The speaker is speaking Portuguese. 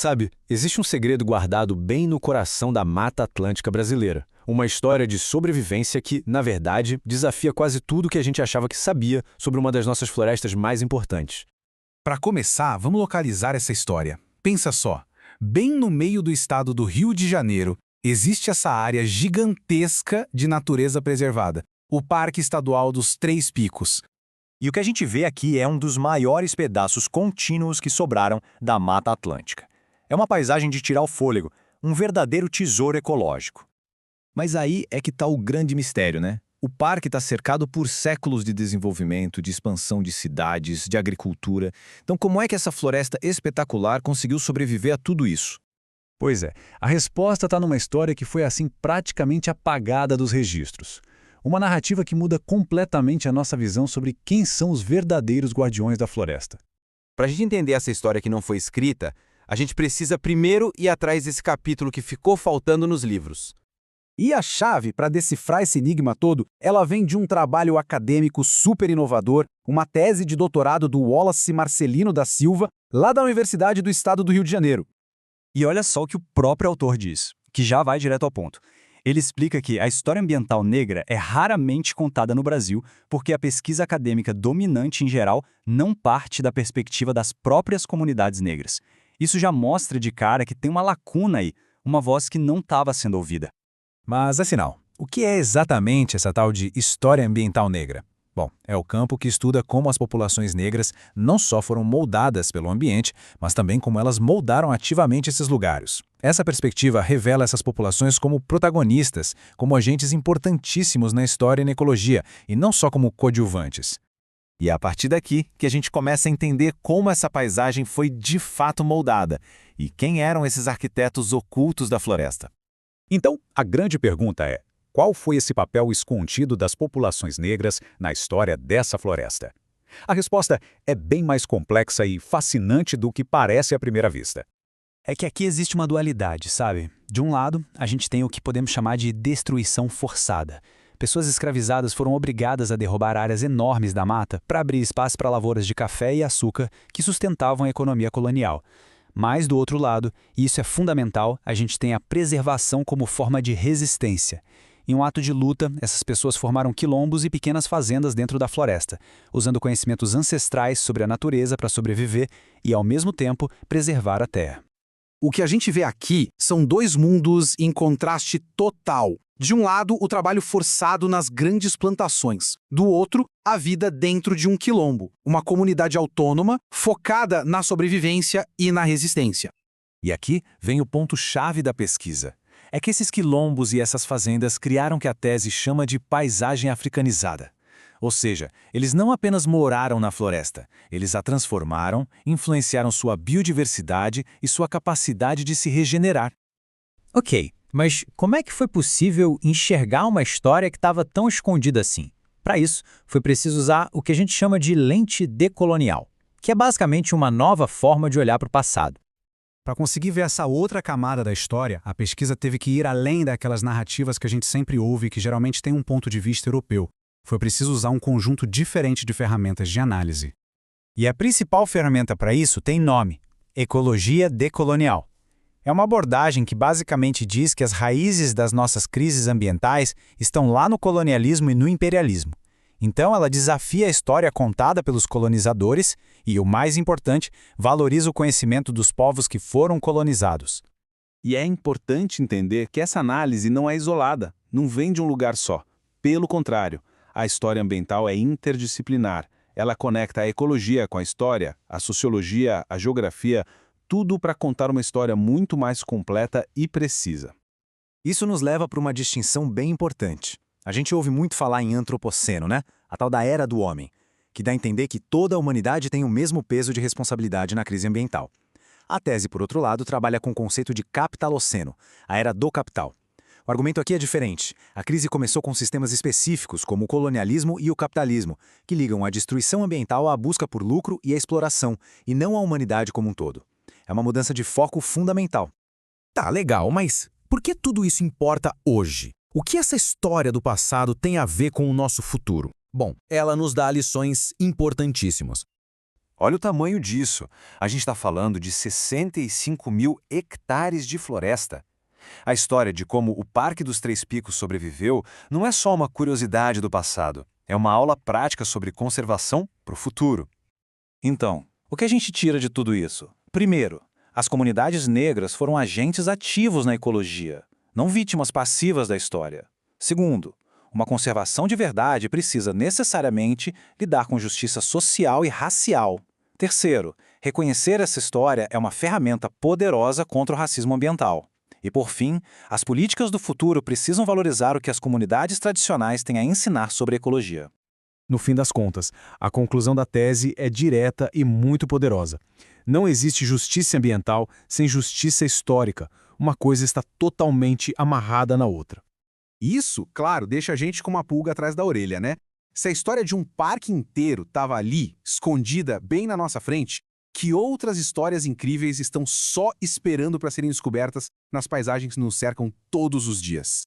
Sabe, existe um segredo guardado bem no coração da Mata Atlântica brasileira. Uma história de sobrevivência que, na verdade, desafia quase tudo que a gente achava que sabia sobre uma das nossas florestas mais importantes. Para começar, vamos localizar essa história. Pensa só, bem no meio do estado do Rio de Janeiro, existe essa área gigantesca de natureza preservada, o Parque Estadual dos Três Picos. E o que a gente vê aqui é um dos maiores pedaços contínuos que sobraram da Mata Atlântica. É uma paisagem de tirar o fôlego, um verdadeiro tesouro ecológico. Mas aí é que está o grande mistério, né? O parque está cercado por séculos de desenvolvimento, de expansão de cidades, de agricultura. Então, como é que essa floresta espetacular conseguiu sobreviver a tudo isso? Pois é, a resposta está numa história que foi assim praticamente apagada dos registros. Uma narrativa que muda completamente a nossa visão sobre quem são os verdadeiros guardiões da floresta. Para a gente entender essa história que não foi escrita, a gente precisa primeiro ir atrás desse capítulo que ficou faltando nos livros. E a chave para decifrar esse enigma todo, ela vem de um trabalho acadêmico super inovador, uma tese de doutorado do Wallace Marcelino da Silva, lá da Universidade do Estado do Rio de Janeiro. E olha só o que o próprio autor diz, que já vai direto ao ponto. Ele explica que a história ambiental negra é raramente contada no Brasil porque a pesquisa acadêmica dominante em geral não parte da perspectiva das próprias comunidades negras. Isso já mostra de cara que tem uma lacuna aí, uma voz que não estava sendo ouvida. Mas, afinal, o que é exatamente essa tal de história ambiental negra? Bom, é o campo que estuda como as populações negras não só foram moldadas pelo ambiente, mas também como elas moldaram ativamente esses lugares. Essa perspectiva revela essas populações como protagonistas, como agentes importantíssimos na história e na ecologia, e não só como coadjuvantes. E é a partir daqui que a gente começa a entender como essa paisagem foi de fato moldada e quem eram esses arquitetos ocultos da floresta. Então, a grande pergunta é: qual foi esse papel escondido das populações negras na história dessa floresta? A resposta é bem mais complexa e fascinante do que parece à primeira vista. É que aqui existe uma dualidade, sabe? De um lado, a gente tem o que podemos chamar de destruição forçada. Pessoas escravizadas foram obrigadas a derrubar áreas enormes da mata para abrir espaço para lavouras de café e açúcar que sustentavam a economia colonial. Mas, do outro lado, e isso é fundamental, a gente tem a preservação como forma de resistência. Em um ato de luta, essas pessoas formaram quilombos e pequenas fazendas dentro da floresta, usando conhecimentos ancestrais sobre a natureza para sobreviver e, ao mesmo tempo, preservar a terra. O que a gente vê aqui são dois mundos em contraste total. De um lado, o trabalho forçado nas grandes plantações. Do outro, a vida dentro de um quilombo, uma comunidade autônoma focada na sobrevivência e na resistência. E aqui vem o ponto-chave da pesquisa. É que esses quilombos e essas fazendas criaram o que a tese chama de paisagem africanizada. Ou seja, eles não apenas moraram na floresta, eles a transformaram, influenciaram sua biodiversidade e sua capacidade de se regenerar. Ok, mas como é que foi possível enxergar uma história que estava tão escondida assim? Para isso, foi preciso usar o que a gente chama de lente decolonial, que é basicamente uma nova forma de olhar para o passado. Para conseguir ver essa outra camada da história, a pesquisa teve que ir além daquelas narrativas que a gente sempre ouve e que geralmente têm um ponto de vista europeu. Foi preciso usar um conjunto diferente de ferramentas de análise. E a principal ferramenta para isso tem nome: ecologia decolonial. É uma abordagem que basicamente diz que as raízes das nossas crises ambientais estão lá no colonialismo e no imperialismo. Então ela desafia a história contada pelos colonizadores e, o mais importante, valoriza o conhecimento dos povos que foram colonizados. E é importante entender que essa análise não é isolada, não vem de um lugar só. Pelo contrário, a história ambiental é interdisciplinar. Ela conecta a ecologia com a história, a sociologia, a geografia, tudo para contar uma história muito mais completa e precisa. Isso nos leva para uma distinção bem importante. A gente ouve muito falar em antropoceno, né? A tal da era do homem, que dá a entender que toda a humanidade tem o mesmo peso de responsabilidade na crise ambiental. A tese, por outro lado, trabalha com o conceito de capitaloceno, a era do capital. O argumento aqui é diferente. A crise começou com sistemas específicos, como o colonialismo e o capitalismo, que ligam a destruição ambiental à busca por lucro e à exploração, e não à humanidade como um todo. É uma mudança de foco fundamental. Tá, legal, mas por que tudo isso importa hoje? O que essa história do passado tem a ver com o nosso futuro? Bom, ela nos dá lições importantíssimas. Olha o tamanho disso. A gente está falando de 65 mil hectares de floresta. A história de como o Parque dos Três Picos sobreviveu não é só uma curiosidade do passado, é uma aula prática sobre conservação para o futuro. Então, o que a gente tira de tudo isso? Primeiro, as comunidades negras foram agentes ativos na ecologia, não vítimas passivas da história. Segundo, uma conservação de verdade precisa necessariamente lidar com justiça social e racial. Terceiro, reconhecer essa história é uma ferramenta poderosa contra o racismo ambiental. E, por fim, as políticas do futuro precisam valorizar o que as comunidades tradicionais têm a ensinar sobre ecologia. No fim das contas, a conclusão da tese é direta e muito poderosa. Não existe justiça ambiental sem justiça histórica. Uma coisa está totalmente amarrada na outra. Isso, claro, deixa a gente com uma pulga atrás da orelha, né? Se a história de um parque inteiro estava ali, escondida bem na nossa frente, que outras histórias incríveis estão só esperando para serem descobertas nas paisagens que nos cercam todos os dias?